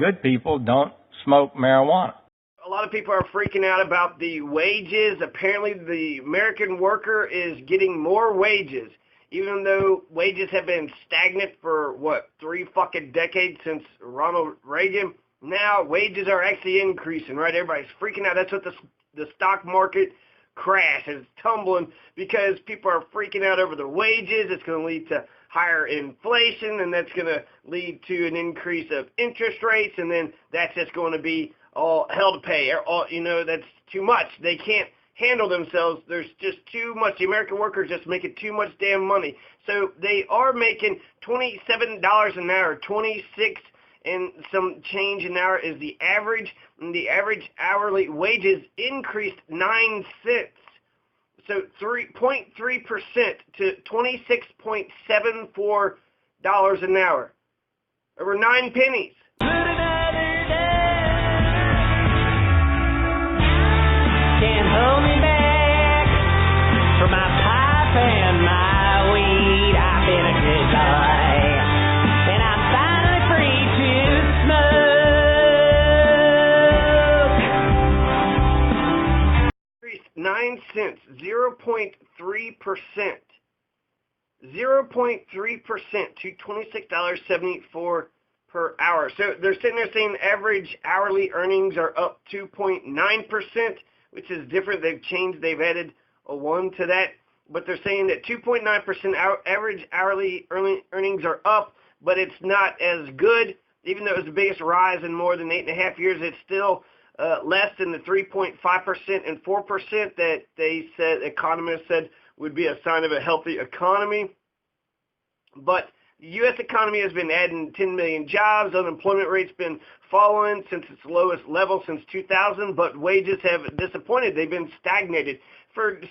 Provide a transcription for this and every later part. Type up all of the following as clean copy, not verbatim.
good people don't smoke marijuana. A lot of people are freaking out about the wages. Apparently, the American worker is getting more wages, even though wages have been stagnant for, 3 fucking decades since Ronald Reagan. Now, wages are actually increasing, right? Everybody's freaking out. That's what the stock market crash is tumbling, because people are freaking out over the wages. It's going to lead to higher inflation, and that's going to lead to an increase of interest rates, and then that's just going to be all hell to pay. That's too much. They can't handle themselves. There's just too much. The American worker is just making too much damn money. So they are making $27 an hour, 26 and some change an hour is the average, and the average hourly wages increased 9 cents. So 3.3% to $26.74 an hour. Over 9 pennies. Can't hold me back for my pipe and my weed. I've been a good boy, and I'm finally free to smoke. Increased 9 cents, 0.3%. 0.3% to $26.74 per hour. So they're sitting there saying average hourly earnings are up 2.9%, which is different. They've added a 1 to that, but they're saying that 2.9% average hourly earnings are up, but it's not as good. Even though it was the biggest rise in more than 8.5 years, it's still less than the 3.5% and 4% that economists said would be a sign of a healthy economy. But the U.S. economy has been adding 10 million jobs. Unemployment rate's been falling since its lowest level since 2000, but wages have disappointed. They've been stagnated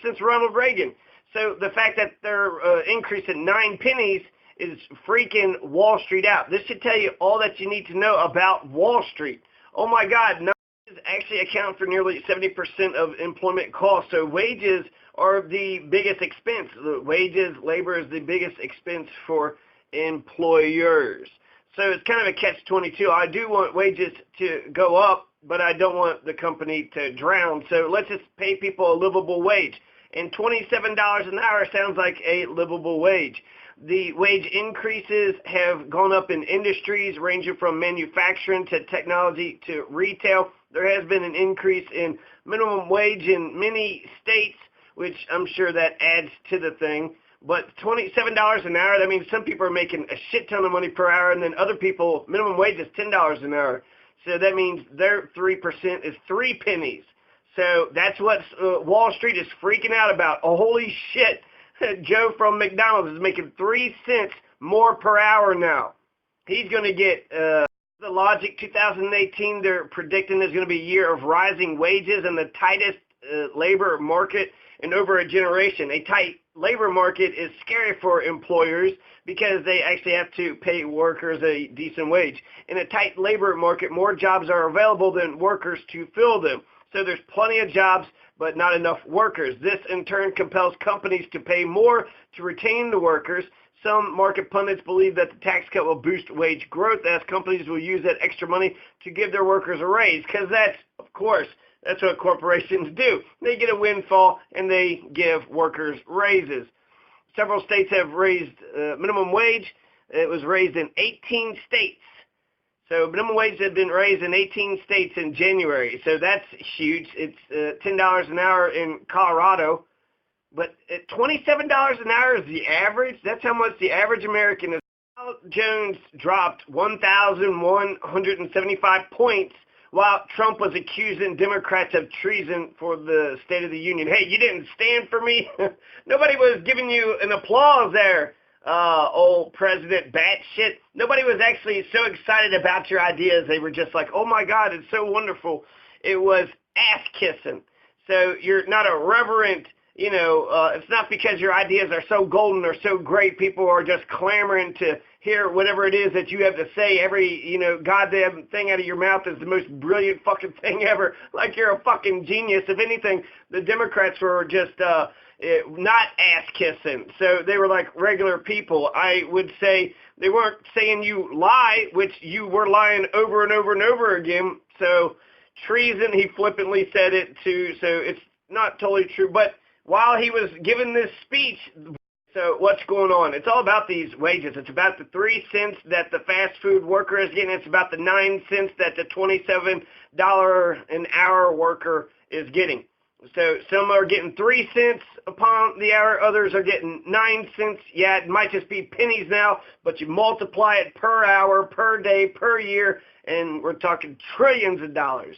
since Ronald Reagan. So the fact that they're increasing 9 pennies is freaking Wall Street out. This should tell you all that you need to know about Wall Street. Oh my God, wages actually account for nearly 70% of employment costs. So wages are the biggest expense. Labor is the biggest expense for employers. So it's kind of a catch-22. I do want wages to go up, but I don't want the company to drown. So let's just pay people a livable wage. And $27 an hour sounds like a livable wage. The wage increases have gone up in industries ranging from manufacturing to technology to retail. There has been an increase in minimum wage in many states, which I'm sure that adds to the thing. But $27 an hour, that means some people are making a shit ton of money per hour, and then other people, minimum wage is $10 an hour. So that means their 3% is 3 pennies. So that's what Wall Street is freaking out about. Oh, holy shit. Joe from McDonald's is making 3 cents more per hour now. He's going to get the Logic 2018. They're predicting there's going to be a year of rising wages and the tightest labor market in over a generation. A tight labor market is scary for employers because they actually have to pay workers a decent wage. In a tight labor market, more jobs are available than workers to fill them. So there's plenty of jobs, but not enough workers. This, in turn, compels companies to pay more to retain the workers. Some market pundits believe that the tax cut will boost wage growth, as companies will use that extra money to give their workers a raise, because that's what corporations do. They get a windfall, and they give workers raises. Several states have raised minimum wage. It was raised in 18 states. So minimum wage had been raised in 18 states in January. So that's huge. It's $10 an hour in Colorado. But at $27 an hour is the average. That's how much the average American is. Dow Jones dropped 1,175 points while Trump was accusing Democrats of treason for the State of the Union. Hey, you didn't stand for me? Nobody was giving you an applause there, old President Batshit. Nobody was actually so excited about your ideas. They were just like, oh my God, it's so wonderful. It was ass-kissing. So you're not a reverent, it's not because your ideas are so golden or so great. People are just clamoring to hear whatever it is that you have to say. Every, goddamn thing out of your mouth is the most brilliant fucking thing ever. Like you're a fucking genius. If anything, the Democrats were just, not ass-kissing. So they were like regular people. I would say they weren't saying you lie, which you were lying over and over and over again. So treason, he flippantly said it too, so it's not totally true. But while he was giving this speech, so what's going on? It's all about these wages. It's about the 3 cents that the fast food worker is getting. It's about the 9 cents that the $27 an hour worker is getting. So some are getting 3 cents upon the hour, others are getting 9 cents. Yeah, it might just be pennies now, but you multiply it per hour, per day, per year, and we're talking trillions of dollars.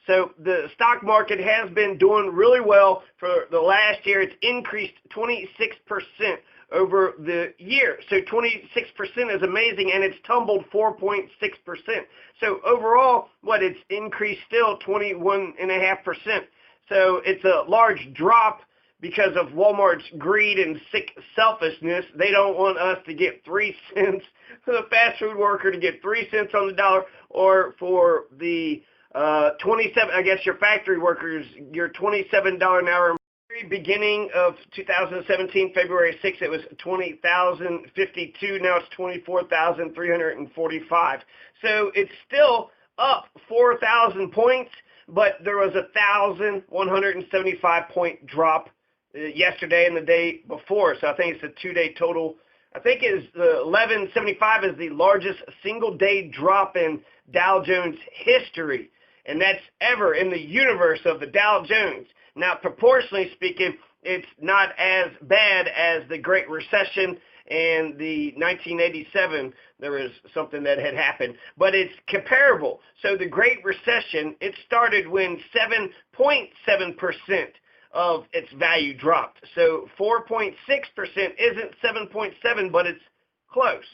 So the stock market has been doing really well for the last year. It's increased 26% over the year. So 26% is amazing, and it's tumbled 4.6%. So overall, it's increased still 21.5%. So it's a large drop because of Walmart's greed and sick selfishness. They don't want us to get 3 cents, for the fast food worker to get 3 cents on the dollar, or for the 27, I guess your factory workers, your $27 an hour. Very beginning of 2017, February 6th, it was 20,052. Now it's 24,345. So it's still up 4,000 points, but there was a 1,175 point drop yesterday and the day before. So I think it's a 2-day total. I think it's 1175 is the largest single day drop in Dow Jones history. And that's ever in the universe of the Dow Jones. Now, proportionally speaking, it's not as bad as the Great Recession and the 1987. There was something that had happened, but it's comparable. So the Great Recession, it started when 7.7% of its value dropped. So 4.6% isn't 7.7, but it's close.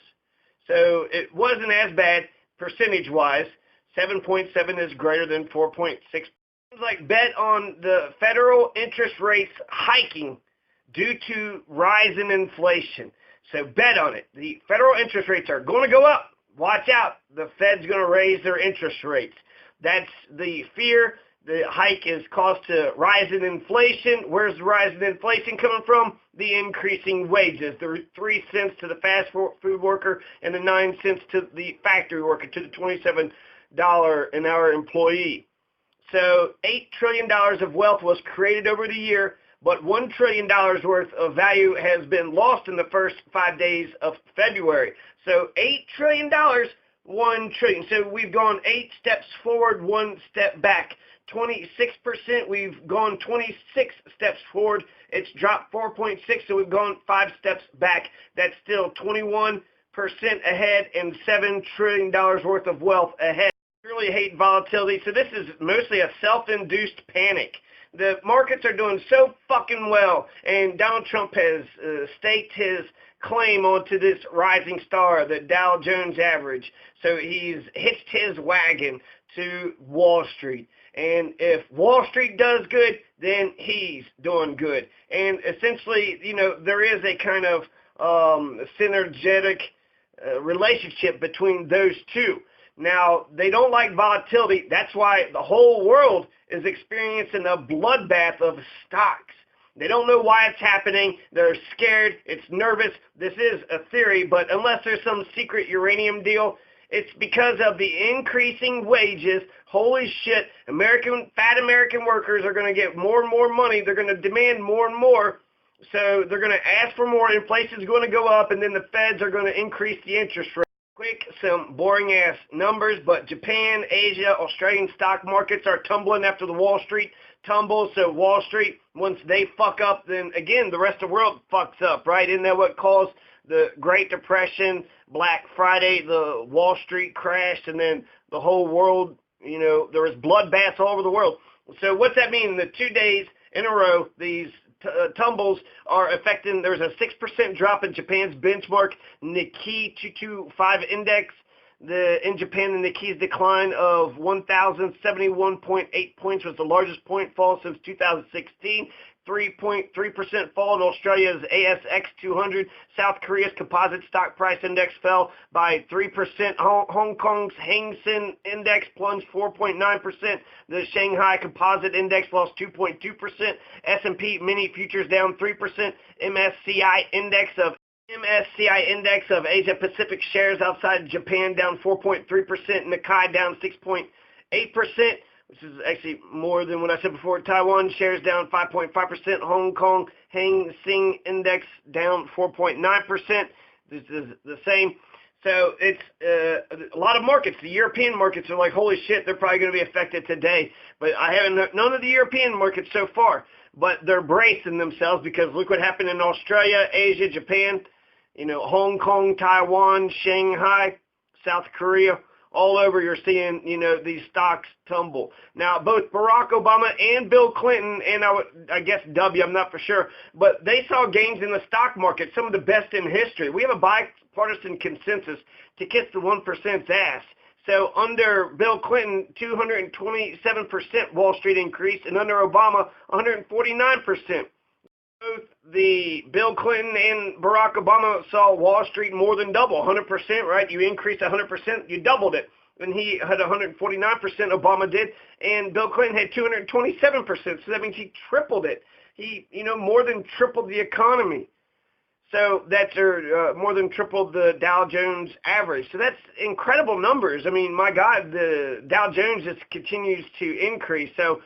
So it wasn't as bad percentage-wise. 7.7 is greater than 4.6. Like bet on the federal interest rates hiking due to rise in inflation. So bet on it. The federal interest rates are going to go up. Watch out. The Fed's going to raise their interest rates. That's the fear. The hike is caused to rise in inflation. Where's the rise in inflation coming from? The increasing wages. The 3 cents to the fast food worker and the 9 cents to the factory worker, to the $27 an hour employee. So $8 trillion of wealth was created over the year, but $1 trillion worth of value has been lost in the first 5 days of February. So $8 trillion, $1 trillion. So we've gone 8 steps forward, 1 step back. 26%, we've gone 26 steps forward. It's dropped 4.6, so we've gone 5 steps back. That's still 21% ahead and $7 trillion worth of wealth ahead. Really hate volatility. So this is mostly a self-induced panic. The markets are doing so fucking well, and Donald Trump has staked his claim onto this rising star, the Dow Jones average. So he's hitched his wagon to Wall Street. And if Wall Street does good, then he's doing good. And essentially, there is a kind of synergetic relationship between those two. Now, they don't like volatility. That's why the whole world is experiencing a bloodbath of stocks. They don't know why it's happening. They're scared. It's nervous. This is a theory, but unless there's some secret uranium deal, it's because of the increasing wages. Holy shit, fat American workers are going to get more and more money. They're going to demand more and more. So they're going to ask for more. Inflation's going to go up, and then the feds are going to increase the interest rate. Quick, some boring-ass numbers, but Japan, Asia, Australian stock markets are tumbling after the Wall Street tumble. So Wall Street, once they fuck up, then again, the rest of the world fucks up, right? Isn't that what caused the Great Depression, Black Friday, the Wall Street crashed, and then the whole world, there was bloodbaths all over the world. So what's that mean? The 2 days in a row, these tumbles are affecting. There's a 6% drop in Japan's benchmark Nikkei 225 index. In Japan, the Nikkei's decline of 1,071.8 points was the largest point fall since 2016. 3.3% fall in Australia's ASX 200. South Korea's composite stock price index fell by 3%. Hong Kong's Hang Seng index plunged 4.9%. The Shanghai composite index lost 2.2%. S&P mini futures down 3%. MSCI index of Asia Pacific shares outside Japan down 4.3%. Nikkei down 6.8%, which is actually more than what I said before. Taiwan shares down 5.5%. Hong Kong Hang Seng index down 4.9%. This is the same. So it's a lot of markets. The European markets are like, holy shit, they're probably going to be affected today. But I haven't none of the European markets so far. But they're bracing themselves because look what happened in Australia, Asia, Japan, Hong Kong, Taiwan, Shanghai, South Korea, all over you're seeing, these stocks tumble. Now, both Barack Obama and Bill Clinton, and I guess W, I'm not for sure, but they saw gains in the stock market, some of the best in history. We have a bipartisan consensus to kiss the 1%'s ass. So under Bill Clinton, 227% Wall Street increase, and under Obama, 149%. Both the Bill Clinton and Barack Obama saw Wall Street more than double, 100%, right? You increased 100%, you doubled it. And he had 149%, Obama did, and Bill Clinton had 227%. So that means he tripled it. He, more than tripled the economy. So that's more than tripled the Dow Jones average. So that's incredible numbers. I mean, my God, the Dow Jones just continues to increase. So,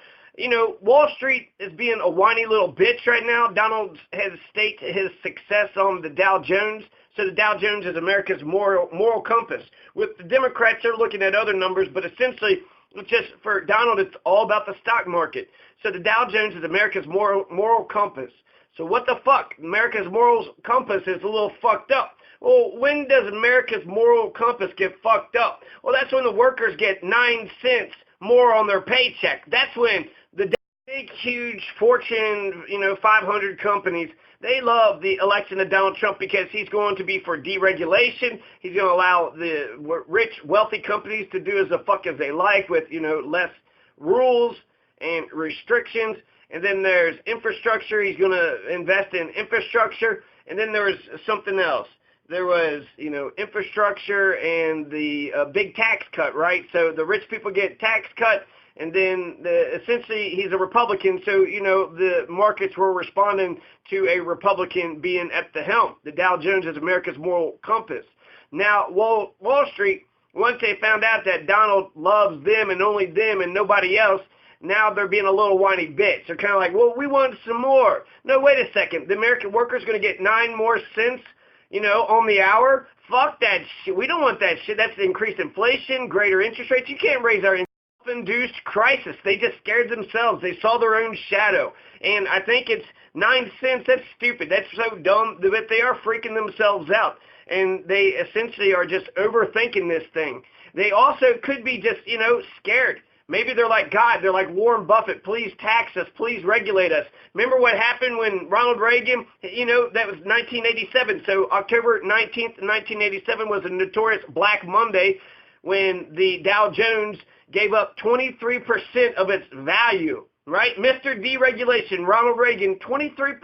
Wall Street is being a whiny little bitch right now. Donald has staked his success on the Dow Jones. So the Dow Jones is America's moral compass. With the Democrats, they're looking at other numbers, but essentially, just for Donald, it's all about the stock market. So the Dow Jones is America's moral compass. So what the fuck? America's moral compass is a little fucked up. Well, when does America's moral compass get fucked up? Well, that's when the workers get 9 cents more on their paycheck. That's when the big, huge Fortune, 500 companies, they love the election of Donald Trump because he's going to be for deregulation. He's going to allow the rich, wealthy companies to do as the fuck as they like with, less rules and restrictions. And then there's infrastructure. He's going to invest in infrastructure. And then there was something else. There was, infrastructure and the big tax cut, right? So the rich people get tax cut. And then essentially he's a Republican, so, the markets were responding to a Republican being at the helm. The Dow Jones is America's moral compass. Now, Wall Street, once they found out that Donald loves them and only them and nobody else, now they're being a little whiny bitch. They're kind of like, well, we want some more. No, wait a second. The American worker's going to get 9 more cents, on the hour? Fuck that shit. We don't want that shit. That's increased inflation, greater interest rates. You can't raise our induced crisis. They just scared themselves. They saw their own shadow. And I think it's 9 cents. That's stupid. That's so dumb. But they are freaking themselves out. And they essentially are just overthinking this thing. They also could be just, scared. Maybe they're like God. They're like Warren Buffett. Please tax us. Please regulate us. Remember what happened when Ronald Reagan, that was 1987. So October 19th, 1987 was a notorious Black Monday when the Dow Jones gave up 23% of its value, right? Mr. Deregulation, Ronald Reagan, 23%.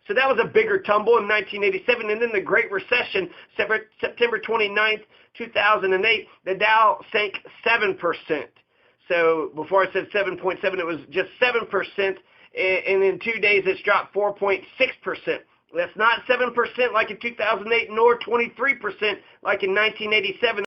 So that was a bigger tumble in 1987. And then the Great Recession, September 29th, 2008, the Dow sank 7%. So before I said 7.7, it was just 7%. And in 2 days, it's dropped 4.6%. That's not 7% like in 2008, nor 23% like in 1987.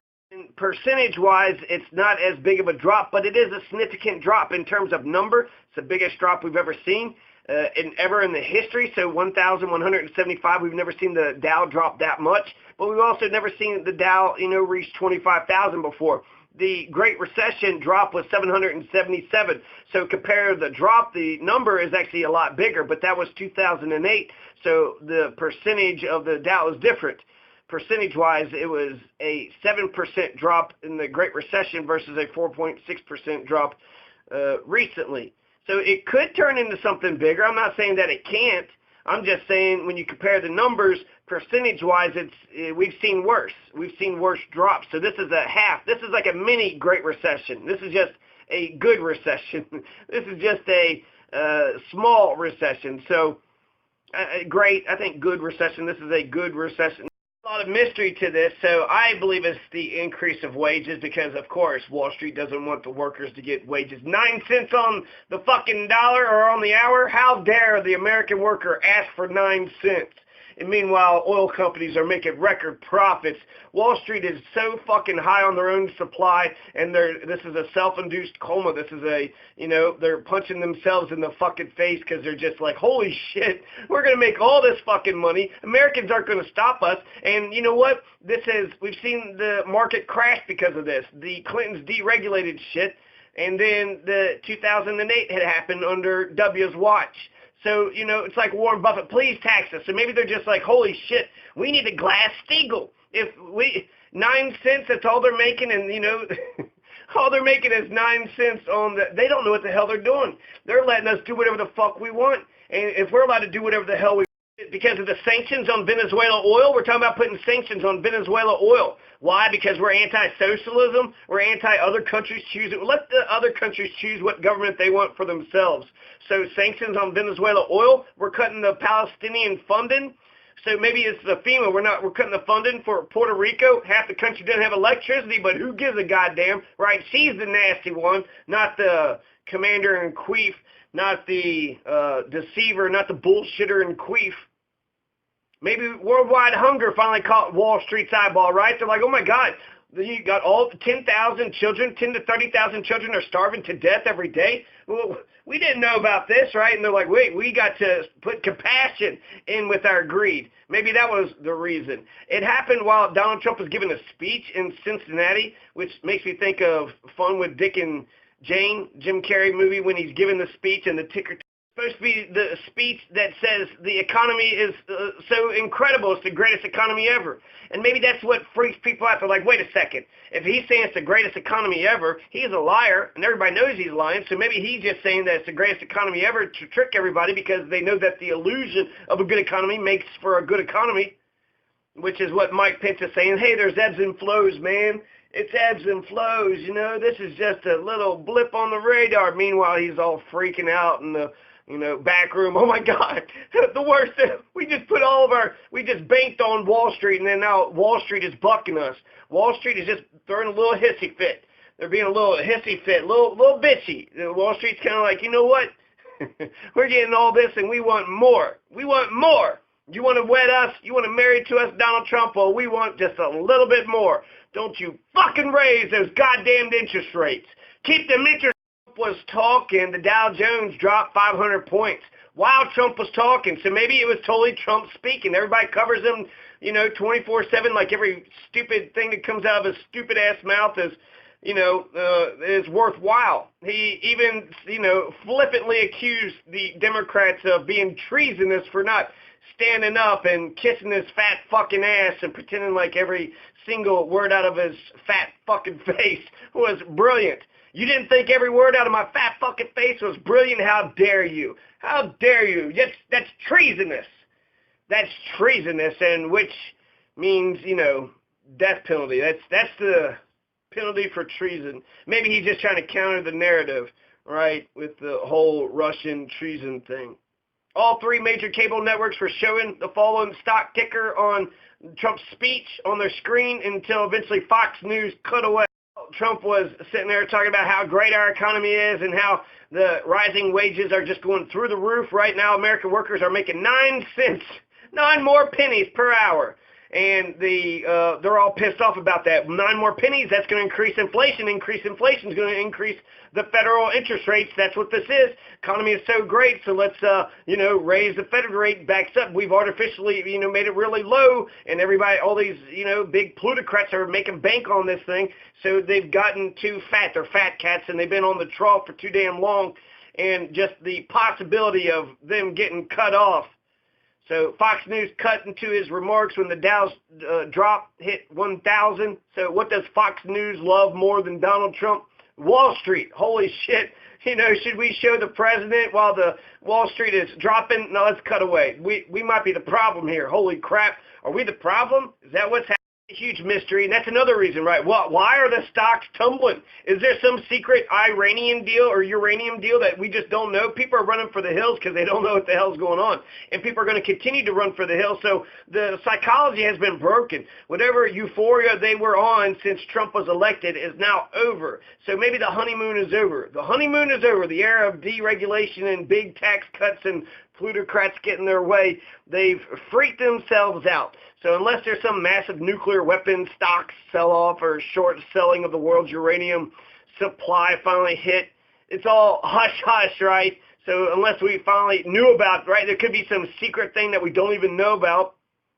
Percentage-wise, it's not as big of a drop, but it is a significant drop in terms of number. It's the biggest drop we've ever seen ever in the history. So 1,175, we've never seen the Dow drop that much, but we've also never seen the Dow, reach 25,000 before. The Great Recession drop was 777. So compare the drop, the number is actually a lot bigger, but that was 2008. So the percentage of the Dow is different. Percentage-wise, it was a 7% drop in the Great Recession versus a 4.6% drop recently. So it could turn into something bigger. I'm not saying that it can't. I'm just saying when you compare the numbers, percentage-wise, we've seen worse. We've seen worse drops. So this is a half. This is like a mini Great Recession. This is just a good recession. This is just a small recession. So, great. I think good recession. This is a good recession. A lot of mystery to this, so I believe it's the increase of wages because, of course, Wall Street doesn't want the workers to get wages 9 cents on the fucking dollar or on the hour. How dare the American worker ask for 9 cents? And meanwhile, oil companies are making record profits. Wall Street is so fucking high on their own supply, and this is a self-induced coma. This is they're punching themselves in the fucking face because they're just like, holy shit, we're going to make all this fucking money. Americans aren't going to stop us. And you know what? We've seen the market crash because of this. The Clintons deregulated shit, and then the 2008 had happened under W's watch. So, it's like Warren Buffett, please tax us. So maybe they're just like, holy shit, we need a Glass-Steagall. If 9 cents, that's all they're making, and, all they're making is 9 cents on they don't know what the hell they're doing. They're letting us do whatever the fuck we want. And if we're allowed to do whatever the hell we want, because of the sanctions on Venezuela oil, we're talking about putting sanctions on Venezuela oil. Why? Because we're anti-socialism. We're anti-other countries choosing. Let the other countries choose what government they want for themselves. So sanctions on Venezuela oil. We're cutting the Palestinian funding. So maybe it's the FEMA. We're cutting the funding for Puerto Rico. Half the country doesn't have electricity, but who gives a goddamn, right? She's the nasty one, not the commander-in-chief, not the deceiver, not the bullshitter in chief. Maybe worldwide hunger finally caught Wall Street's eyeball, right? They're like, oh my God, you got all 10,000 children, 10 to 30,000 children are starving to death every day. Well, we didn't know about this, right? And they're like, wait, we got to put compassion in with our greed. Maybe that was the reason. It happened while Donald Trump was giving a speech in Cincinnati, which makes me think of Fun with Dick and Jane, Jim Carrey movie, when he's giving the speech and the ticker. Supposed to be the speech that says the economy is so incredible, it's the greatest economy ever. And maybe that's what freaks people out. They're like, wait a second, if he's saying it's the greatest economy ever, he's a liar, and everybody knows he's lying, so maybe he's just saying that it's the greatest economy ever to trick everybody because they know that the illusion of a good economy makes for a good economy, which is what Mike Pence is saying. Hey, there's ebbs and flows, man. It's ebbs and flows, this is just a little blip on the radar. Meanwhile, he's all freaking out in the back room. Oh my God, the worst. We just we just banked on Wall Street, and then now Wall Street is bucking us. Wall Street is just throwing a little hissy fit. They're being a little hissy fit, little bitchy. Wall Street's kind of like, you know what? We're getting all this, and we want more. We want more. You want to wed us? You want to marry to us, Donald Trump? Well, we want just a little bit more. Don't you fucking raise those goddamn interest rates. Keep them interest was talking, the Dow Jones dropped 500 points while Trump was talking. So maybe it was totally Trump speaking. Everybody covers him, 24/7, like every stupid thing that comes out of his stupid ass mouth is worthwhile. He even, flippantly accused the Democrats of being treasonous for not standing up and kissing his fat fucking ass and pretending like every single word out of his fat fucking face was brilliant. You didn't think every word out of my fat fucking face was brilliant? How dare you? How dare you? That's treasonous. That's treasonous, and which means, death penalty. That's the penalty for treason. Maybe he's just trying to counter the narrative, right, with the whole Russian treason thing. All three major cable networks were showing the following stock ticker on Trump's speech on their screen until eventually Fox News cut away. Trump was sitting there talking about how great our economy is and how the rising wages are just going through the roof. Right now, American workers are making 9 cents, 9 more pennies per hour. And they're all pissed off about that. 9 more pennies, that's going to increase inflation. Increased inflation is going to increase the federal interest rates. That's what this is. Economy is so great, so let's, raise the federal rate back up. We've artificially, made it really low, and everybody, all these, big plutocrats are making bank on this thing. So they've gotten too fat. They're fat cats, and they've been on the trough for too damn long. And just the possibility of them getting cut off. So Fox News cut into his remarks when the Dow's drop hit 1,000. So what does Fox News love more than Donald Trump? Wall Street. Holy shit. Should we show the president while the Wall Street is dropping? No, let's cut away. We might be the problem here. Holy crap. Are we the problem? Is that what's happening? Huge mystery, and that's another reason, right? Why are the stocks tumbling? Is there some secret Iranian deal or uranium deal that we just don't know? People are running for the hills because they don't know what the hell's going on, and people are going to continue to run for the hills. So the psychology has been broken. Whatever euphoria they were on since Trump was elected is now over. So maybe the honeymoon is over. The honeymoon is over. The era of deregulation and big tax cuts and plutocrats get in their way. They've freaked themselves out. So unless there's some massive nuclear weapons stock sell-off or short selling of the world's uranium supply finally hit, it's all hush-hush, right? So unless we finally knew about, right, there could be some secret thing that we don't even know about.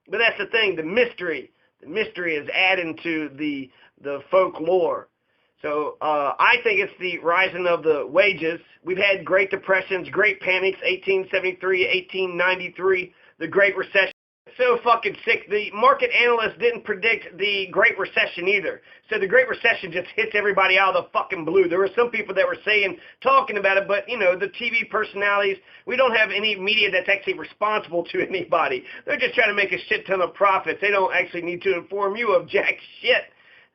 But that's the thing, the mystery. The mystery is adding to the folklore. So I think it's the rising of the wages. We've had Great Depressions, Great Panics, 1873, 1893, the Great Recession. So fucking sick. The market analysts didn't predict the Great Recession either. So the Great Recession just hits everybody out of the fucking blue. There were some people that were talking about it, but, you know, the TV personalities, we don't have any media that's actually responsible to anybody. They're just trying to make a shit ton of profits. They don't actually need to inform you of jack shit.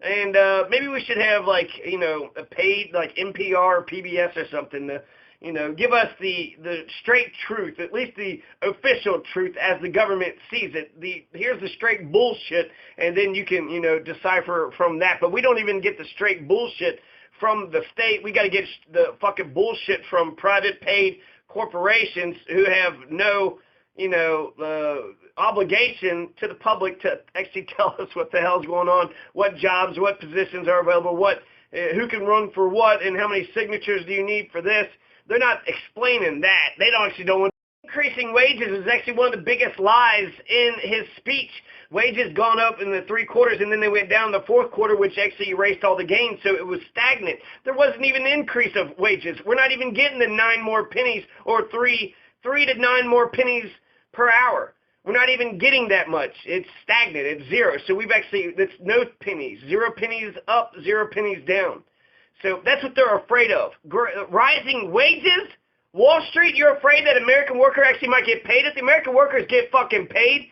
And maybe we should have, like, you know, a paid, like, NPR or PBS or something to, you know, give us the straight truth, at least the official truth as the government sees it. Here's the straight bullshit, and then you can, you know, decipher from that. But we don't even get the straight bullshit from the state. We got to get the fucking bullshit from private paid corporations who have no, you know, obligation to the public to actually tell us what the hell's going on, what jobs, what positions are available, who can run for what, and how many signatures do you need for this. They're not explaining that. They don't actually know. Increasing wages is actually one of the biggest lies in his speech. Wages gone up in the 3 quarters, and then they went down in the 4th quarter, which actually erased all the gains, so it was stagnant. There wasn't even an increase of wages. We're not even getting the 9 more pennies or 3 to 9 more pennies per hour. We're not even getting that much. It's stagnant. It's zero. So it's no pennies. 0 pennies up, 0 pennies down. So that's what they're afraid of. Rising wages? Wall Street, you're afraid that American worker actually might get paid? If the American workers get fucking paid,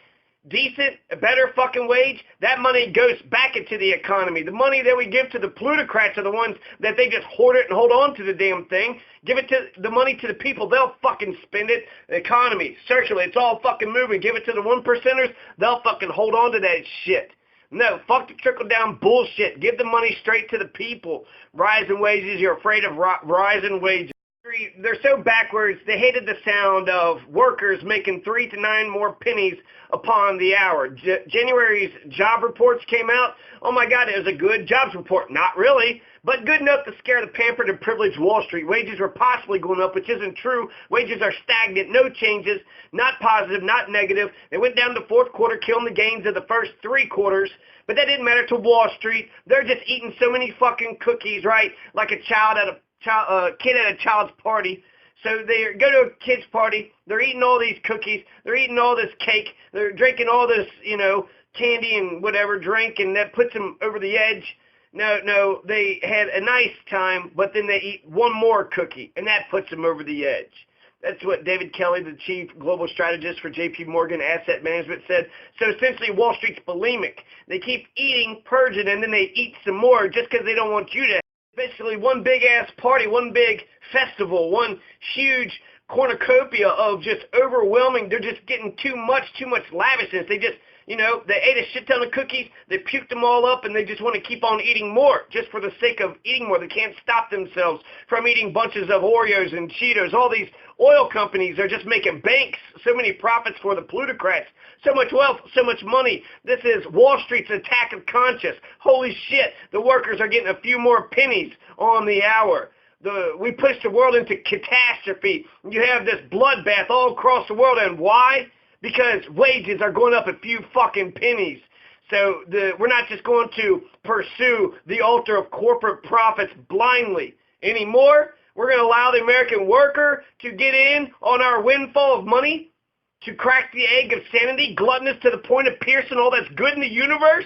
decent, a better fucking wage, that money goes back into the economy. The money that we give to the plutocrats are the ones that they just hoard it and hold on to the damn thing. Give it to the money to the people. They'll fucking spend it. The economy, circulate, it's all fucking moving. Give it to the 1%ers. They'll fucking hold on to that shit. No, fuck the trickle-down bullshit. Give the money straight to the people. Rising wages, you're afraid of rising wages. They're so backwards, they hated the sound of workers making 3 to 9 more pennies upon the hour. January's job reports came out. Oh my God, it was a good jobs report. Not really, but good enough to scare the pampered and privileged Wall Street. Wages were possibly going up, which isn't true. Wages are stagnant, no changes, not positive, not negative. They went down the 4th quarter, killing the gains of the first 3 quarters. But that didn't matter to Wall Street. They're just eating so many fucking cookies, right? Like a kid at a child's party. So they go to a kid's party. They're eating all these cookies. They're eating all this cake. They're drinking all this, you know, candy and whatever drink, and that puts them over the edge. No, they had a nice time, but then they eat one more cookie, and that puts them over the edge. That's what David Kelly, the chief global strategist for J.P. Morgan Asset Management, said. So essentially, Wall Street's bulimic. They keep eating, purging, and then they eat some more just because they don't want you to. Basically, one big-ass party, one big festival, one huge cornucopia of just overwhelming. They're just getting too much lavishness. They just, you know, they ate a shit ton of cookies, they puked them all up, and they just want to keep on eating more just for the sake of eating more. They can't stop themselves from eating bunches of Oreos and Cheetos. All these oil companies are just making banks, so many profits for the plutocrats, so much wealth, so much money. This is Wall Street's attack of conscience. Holy shit, the workers are getting a few more pennies on the hour. We push the world into catastrophe. You have this bloodbath all across the world, and why? Because wages are going up a few fucking pennies. So we're not just going to pursue the altar of corporate profits blindly anymore. We're going to allow the American worker to get in on our windfall of money, to crack the egg of sanity, gluttonous to the point of piercing all that's good in the universe.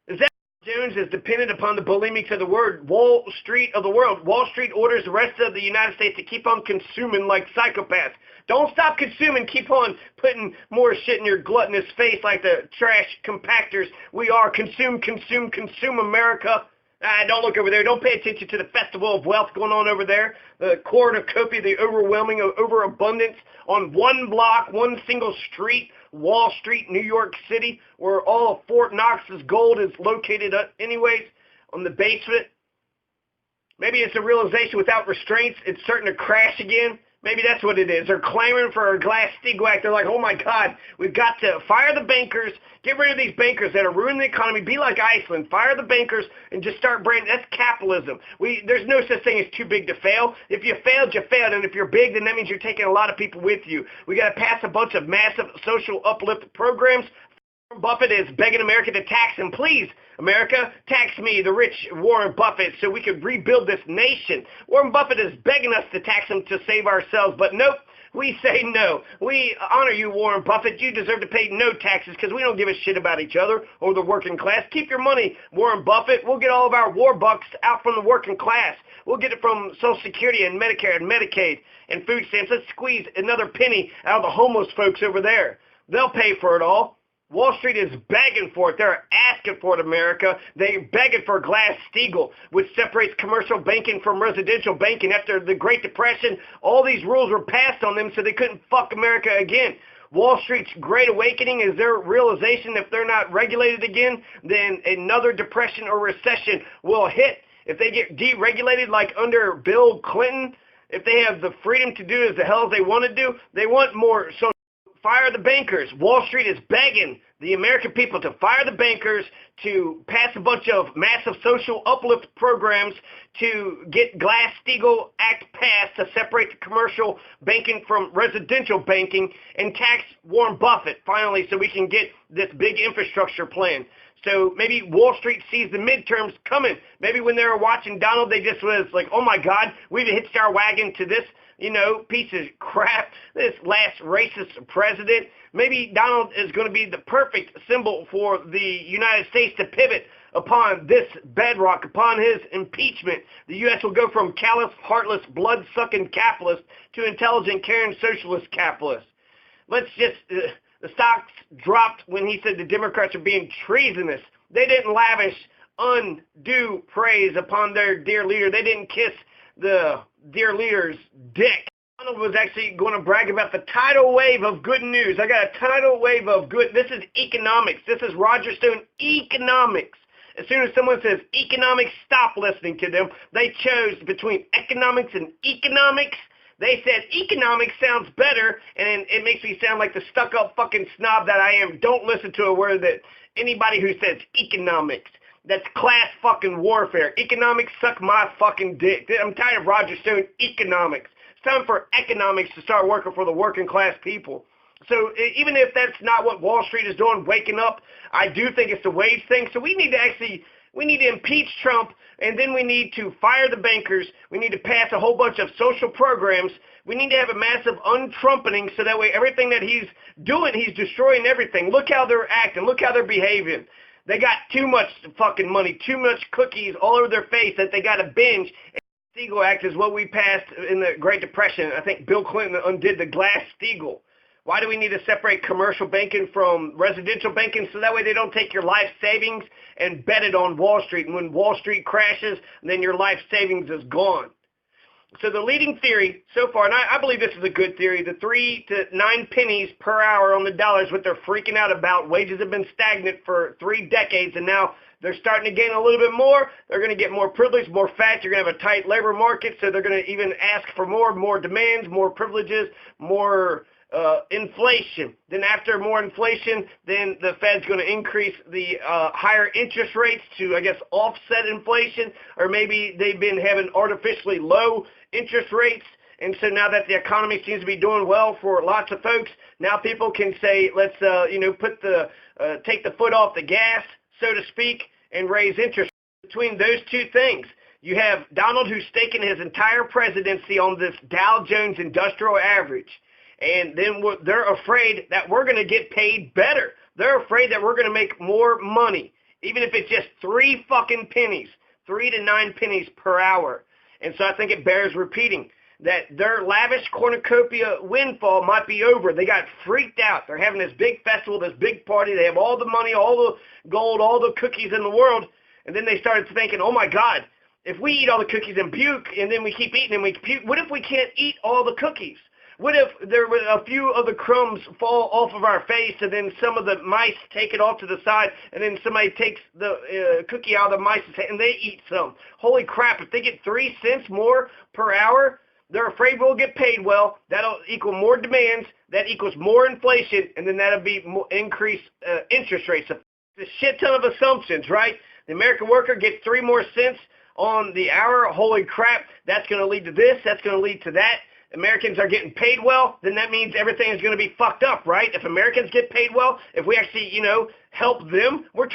Is that Jones is dependent upon the bulimics of the word Wall Street of the world. Wall Street orders the rest of the United States to keep on consuming like psychopaths. Don't stop consuming. Keep on putting more shit in your gluttonous face like the trash compactors we are. Consume, consume, consume America. Don't look over there. Don't pay attention to the festival of wealth going on over there. The cornucopia, the overwhelming overabundance on one block, one single street, Wall Street, New York City, where all of Fort Knox's gold is located anyways, on the basement. Maybe it's a realization without restraints, it's starting to crash again. Maybe that's what it is. They're clamoring for a Glass-Steagall Act. They're like, oh my God, we've got to fire the bankers, get rid of these bankers that are ruining the economy, be like Iceland, fire the bankers, and just start branding. That's capitalism. There's no such thing as too big to fail. If you failed, you failed, and if you're big, then that means you're taking a lot of people with you. We got to pass a bunch of massive social uplift programs. Buffett is begging America to tax him. Please, America, tax me, the rich Warren Buffett, so we can rebuild this nation. Warren Buffett is begging us to tax him to save ourselves, but nope, we say no. We honor you, Warren Buffett. You deserve to pay no taxes because we don't give a shit about each other or the working class. Keep your money, Warren Buffett. We'll get all of our war bucks out from the working class. We'll get it from Social Security and Medicare and Medicaid and food stamps. Let's squeeze another penny out of the homeless folks over there. They'll pay for it all. Wall Street is begging for it. They're asking for it, America. They're begging for Glass-Steagall, which separates commercial banking from residential banking. After the Great Depression, all these rules were passed on them so they couldn't fuck America again. Wall Street's great awakening is their realization if they're not regulated again, then another depression or recession will hit. If they get deregulated like under Bill Clinton, if they have the freedom to do as the hell as they want to do, they want more. So fire the bankers. Wall Street is begging the American people to fire the bankers, to pass a bunch of massive social uplift programs, to get Glass-Steagall Act passed to separate the commercial banking from residential banking, and tax Warren Buffett finally so we can get this big infrastructure plan. So maybe Wall Street sees the midterms coming. Maybe when they were watching Donald, they just was like, oh my God, we've hitched our wagon to this piece of crap, this last racist president. Maybe Donald is going to be the perfect symbol for the United States to pivot upon this bedrock, upon his impeachment. The U.S. will go from callous, heartless, blood-sucking capitalist to intelligent, caring, socialist capitalist. Let's just, the stocks dropped when he said the Democrats are being treasonous. They didn't lavish undue praise upon their dear leader. They didn't kiss the dear leader's dick. Donald was actually going to brag about the tidal wave of good news. I got a tidal wave of good. This is economics. This is Roger Stone economics. As soon as someone says economics, stop listening to them. They chose between economics and economics. They said economics sounds better, and it makes me sound like the stuck-up fucking snob that I am. Don't listen to a word that anybody who says economics. That's class fucking warfare. Economics suck my fucking dick. I'm tired of Roger Stone economics. It's time for economics to start working for the working class people. So even if that's not what Wall Street is doing, waking up, I do think it's the wage thing. So we need to impeach Trump, and then we need to fire the bankers. We need to pass a whole bunch of social programs. We need to have a massive untrumpeting so that way everything that he's doing, he's destroying everything. Look how they're acting. Look how they're behaving. They got too much fucking money, too much cookies all over their face that they got to binge. Glass-Steagall Act is what we passed in the Great Depression. I think Bill Clinton undid the Glass-Steagall. Why do we need to separate commercial banking from residential banking so that way they don't take your life savings and bet it on Wall Street? And when Wall Street crashes, then your life savings is gone. So the leading theory so far, and I believe this is a good theory, the 3 to 9 pennies per hour on the dollar is what they're freaking out about. Wages have been stagnant for 3 decades, and now they're starting to gain a little bit more. They're going to get more privilege, more fat. You're going to have a tight labor market, so they're going to even ask for more demands, more privileges, more inflation. Then after more inflation, then the Fed's going to increase the higher interest rates to, I guess, offset inflation, or maybe they've been having artificially low interest rates, and so now that the economy seems to be doing well for lots of folks, now people can say, let's take the foot off the gas, so to speak, and raise interest. Between those two things, you have Donald, who's staking his entire presidency on this Dow Jones Industrial Average. And then they're afraid that we're going to get paid better. They're afraid that we're going to make more money even if it's just 3 fucking pennies, 3 to 9 pennies per hour. And so I think it bears repeating that their lavish cornucopia windfall might be over. They got freaked out. They're having this big festival, this big party. They have all the money, all the gold, all the cookies in the world. And then they started thinking, oh my God, if we eat all the cookies and puke, and then we keep eating and we puke, what if we can't eat all the cookies? What if there were a few of the crumbs fall off of our face, and then some of the mice take it off to the side, and then somebody takes the cookie out of the mice's head, and they eat some? Holy crap, if they get 3 cents more per hour, they're afraid we'll get paid well. That'll equal more demands. That equals more inflation, and then that'll be more increased interest rates. It's a shit ton of assumptions, right? The American worker gets 3 more cents on the hour. Holy crap, that's going to lead to this. That's going to lead to that. Americans are getting paid well, then that means everything is going to be fucked up, right? If Americans get paid well, if we actually, help them, we're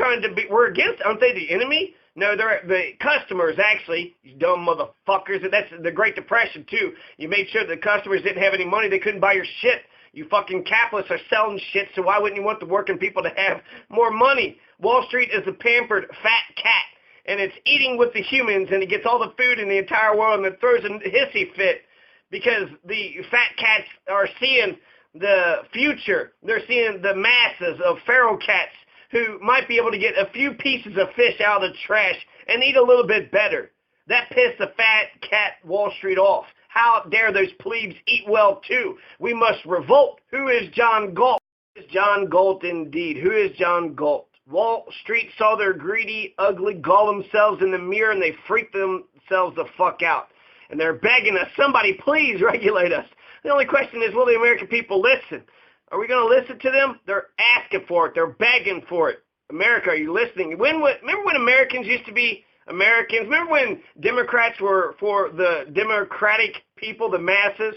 against, aren't they the enemy? No, they're the customers, actually, you dumb motherfuckers. That's the Great Depression, too. You made sure the customers didn't have any money. They couldn't buy your shit. You fucking capitalists are selling shit, so why wouldn't you want the working people to have more money? Wall Street is a pampered fat cat, and it's eating with the humans, and it gets all the food in the entire world, and it throws a hissy fit because the fat cats are seeing the future. They're seeing the masses of feral cats who might be able to get a few pieces of fish out of the trash and eat a little bit better. That pissed the fat cat Wall Street off. How dare those plebes eat well, too? We must revolt. Who is John Galt? Who is John Galt, indeed? Who is John Galt? Wall Street saw their greedy, ugly, gall themselves in the mirror, and they freaked themselves the fuck out. And they're begging us, somebody please regulate us. The only question is, will the American people listen? Are we going to listen to them? They're asking for it. They're begging for it. America, are you listening? Remember when Americans used to be Americans? Remember when Democrats were for the democratic people, the masses?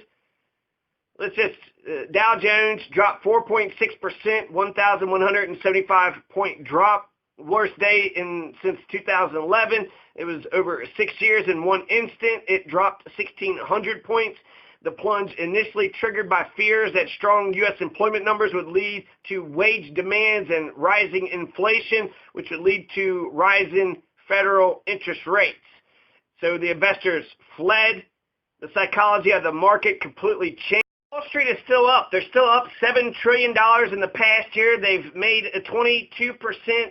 Let's just, Dow Jones dropped 4.6%, 1,175-point drop. Worst day since 2011. It was over 6 years. In one instant, it dropped 1,600 points. The plunge initially triggered by fears that strong U.S. employment numbers would lead to wage demands and rising inflation, which would lead to rising federal interest rates. So the investors fled. The psychology of the market completely changed. Wall Street is still up. They're still up $7 trillion in the past year. They've made a 22%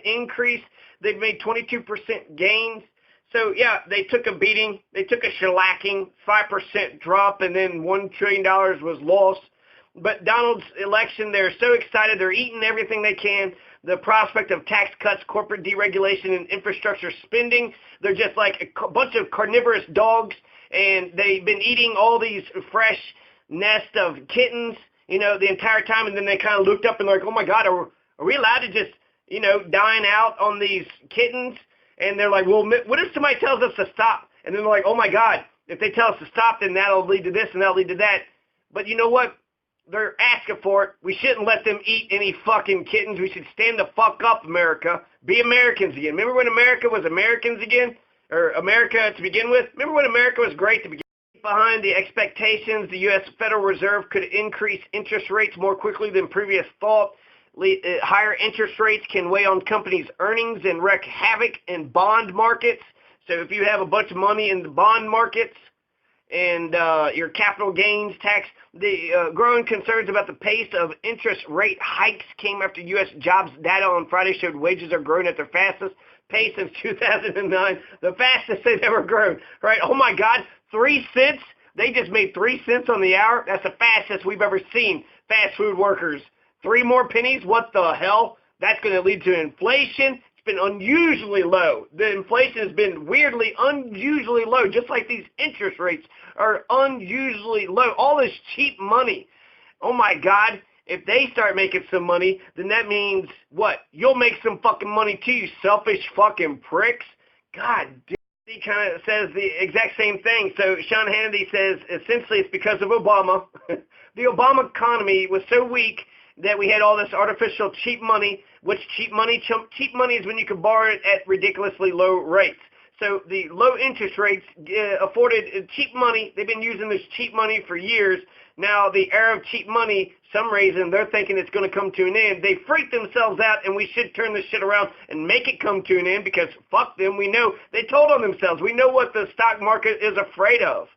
increase. They've made 22% gains. So, yeah, they took a beating. They took a shellacking, 5% drop, and then $1 trillion was lost. But Donald's election, they're so excited. They're eating everything they can. The prospect of tax cuts, corporate deregulation, and infrastructure spending, they're just like a bunch of carnivorous dogs, and they've been eating all these fresh nest of kittens, the entire time, and then they kind of looked up and like, oh my God, are we allowed to just, dine out on these kittens? And they're like, well, what if somebody tells us to stop? And then they're like, oh my God, if they tell us to stop, then that'll lead to this and that'll lead to that. But you know what? They're asking for it. We shouldn't let them eat any fucking kittens. We should stand the fuck up, America. Be Americans again. Remember when America was Americans again? Or America to begin with? Remember when America was great to begin with? Behind the expectations, the U.S. Federal Reserve could increase interest rates more quickly than previous thought. Higher interest rates can weigh on companies' earnings and wreak havoc in bond markets. So if you have a bunch of money in the bond markets and your capital gains tax, the growing concerns about the pace of interest rate hikes came after U.S. jobs data on Friday showed wages are growing at their fastest pace since 2009, the fastest they've ever grown. Right? Oh my God, 3 cents? They just made 3 cents on the hour? That's the fastest we've ever seen. Fast food workers. 3 more pennies? What the hell? That's going to lead to inflation. It's been unusually low. The inflation has been weirdly unusually low, just like these interest rates are unusually low. All this cheap money. Oh my God. If they start making some money, then that means what? You'll make some fucking money too, you selfish fucking pricks. God damn. He kind of says the exact same thing. So Sean Hannity says essentially it's because of Obama. The Obama economy was so weak that we had all this artificial cheap money. What's cheap money? Cheap money is when you can borrow it at ridiculously low rates. So the low interest rates afforded cheap money. They've been using this cheap money for years. Now the era of cheap money, some reason they're thinking it's going to come to an end. They freaked themselves out, and we should turn this shit around and make it come to an end, because fuck them. We know they told on themselves. We know what the stock market is afraid of.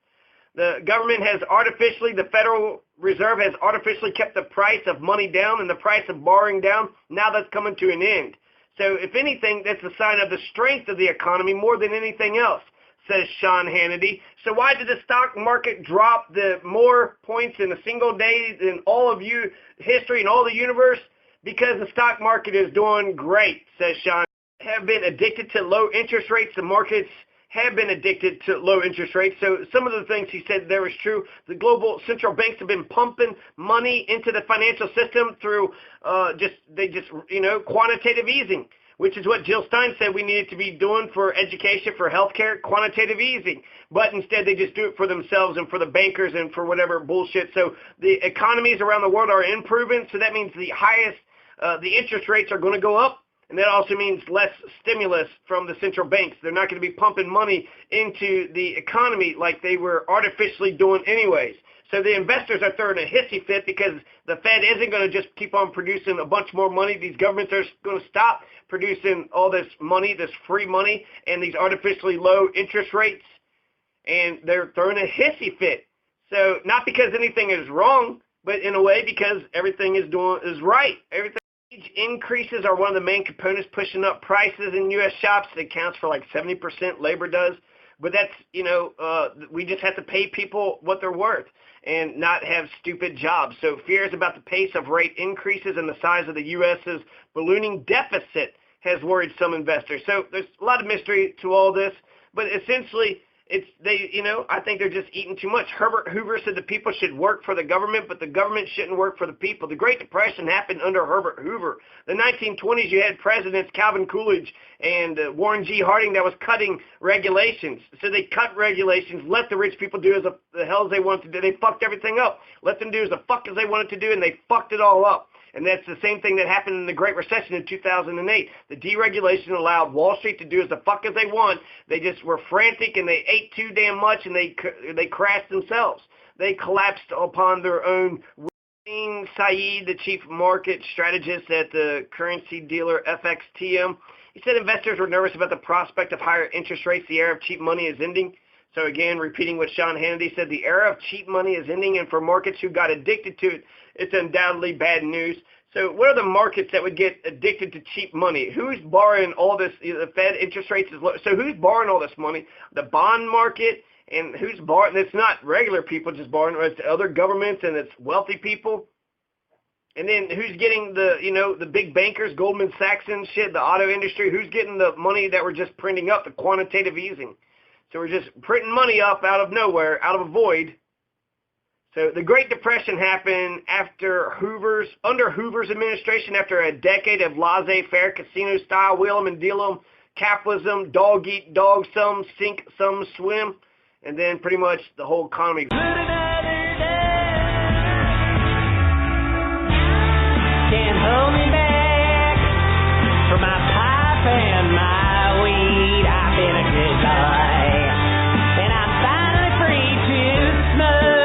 The government has artificially, the Federal Reserve has artificially kept the price of money down and the price of borrowing down. Now that's coming to an end. So if anything, that's a sign of the strength of the economy more than anything else, says Sean Hannity. So why did the stock market drop the more points in a single day in all of history and all the universe? Because the stock market is doing great, says Sean. Have been addicted to low interest rates. The markets have been addicted to low interest rates. So some of the things he said there is true. The global central banks have been pumping money into the financial system through quantitative easing, which is what Jill Stein said we needed to be doing for education, for healthcare, quantitative easing. But instead they just do it for themselves and for the bankers and for whatever bullshit. So the economies around the world are improving. So that means the interest rates are going to go up. And that also means less stimulus from the central banks. They're not going to be pumping money into the economy like they were artificially doing anyways. So the investors are throwing a hissy fit because the Fed isn't going to just keep on producing a bunch more money. These governments are going to stop producing all this money, this free money, and these artificially low interest rates. And they're throwing a hissy fit. So not because anything is wrong, but in a way because everything is right. Wage increases are one of the main components pushing up prices in U.S. shops. It accounts for like 70%, labor does. But that's, we just have to pay people what they're worth and not have stupid jobs. So fears about the pace of rate increases and the size of the U.S.'s ballooning deficit has worried some investors. So there's a lot of mystery to all this, but essentially I think they're just eating too much. Herbert Hoover said the people should work for the government, but the government shouldn't work for the people. The Great Depression happened under Herbert Hoover. The 1920s, you had presidents Calvin Coolidge and Warren G. Harding that was cutting regulations. So they cut regulations, let the rich people do as the hell as they wanted to do. They fucked everything up. Let them do as the fuck as they wanted to do, and they fucked it all up. And that's the same thing that happened in the Great Recession in 2008. The deregulation allowed Wall Street to do as the fuck as they want. They just were frantic and they ate too damn much and they crashed themselves. They collapsed upon their own. Saeed, the chief market strategist at the currency dealer FXTM, he said investors were nervous about the prospect of higher interest rates. The era of cheap money is ending. So again, repeating what Sean Hannity said, the era of cheap money is ending, and for markets who got addicted to it, it's undoubtedly bad news. So what are the markets that would get addicted to cheap money? Who's borrowing all this? The Fed interest rates is low. So who's borrowing all this money? The bond market, and who's borrowing? It's not regular people just borrowing. It's other governments and it's wealthy people. And then who's getting the big bankers, Goldman Sachs and shit, the auto industry? Who's getting the money that we're just printing up, the quantitative easing? So we're just printing money up out of nowhere, out of a void. So the Great Depression happened under Hoover's administration, after a decade of laissez-faire, casino-style, wheel 'em and deal 'em capitalism, dog eat dog, some sink, some swim, and then pretty much the whole economy. Can't hold me back for my pipe and my weed. I've been a good boy, and I'm finally free to smoke.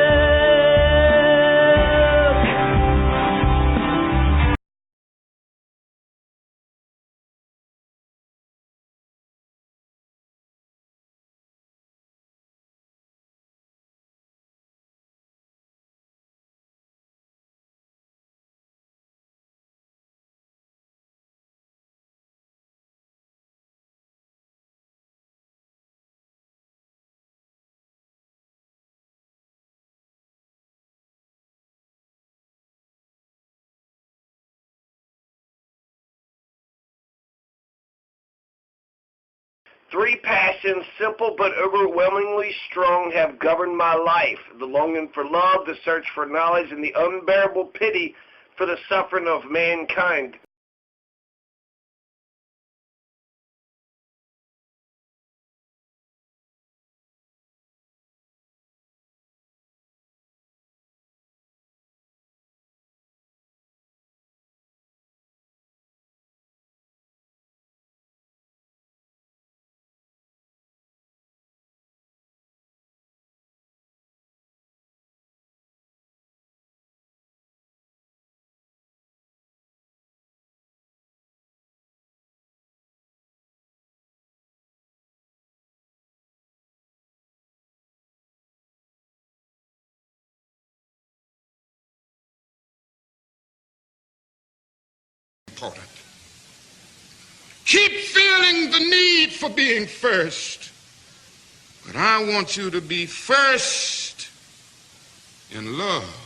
Three passions, simple but overwhelmingly strong, have governed my life: the longing for love, the search for knowledge, and the unbearable pity for the suffering of mankind. important. Keep feeling the need for being first. But I want you to be first in love.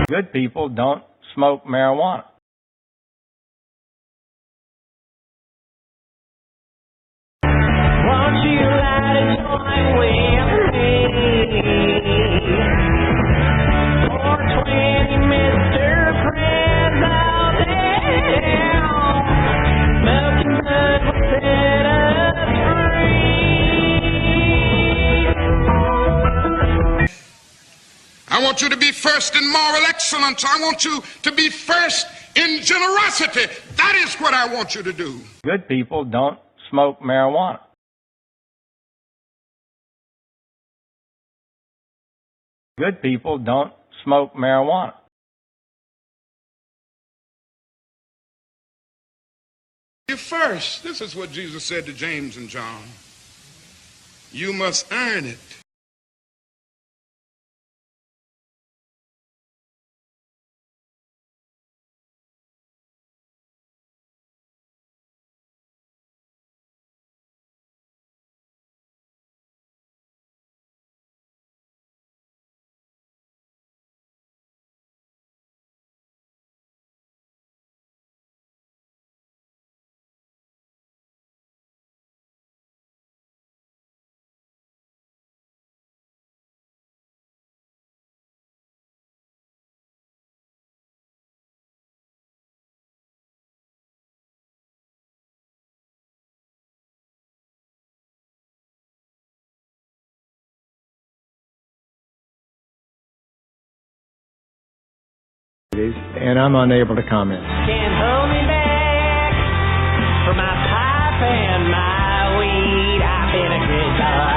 Good people don't smoke marijuana. Won't you light a joint with me? 420, Mr. President. Smoking bud will set us free. I want you to be first in moral excellence. I want you to be first in generosity. That is what I want you to do. Good people don't smoke marijuana. Good people don't smoke marijuana. You first. This is what Jesus said to James and John. You must earn it. And I'm unable to comment. Can't hold me back for my pipe and my weed. I've been a good boy.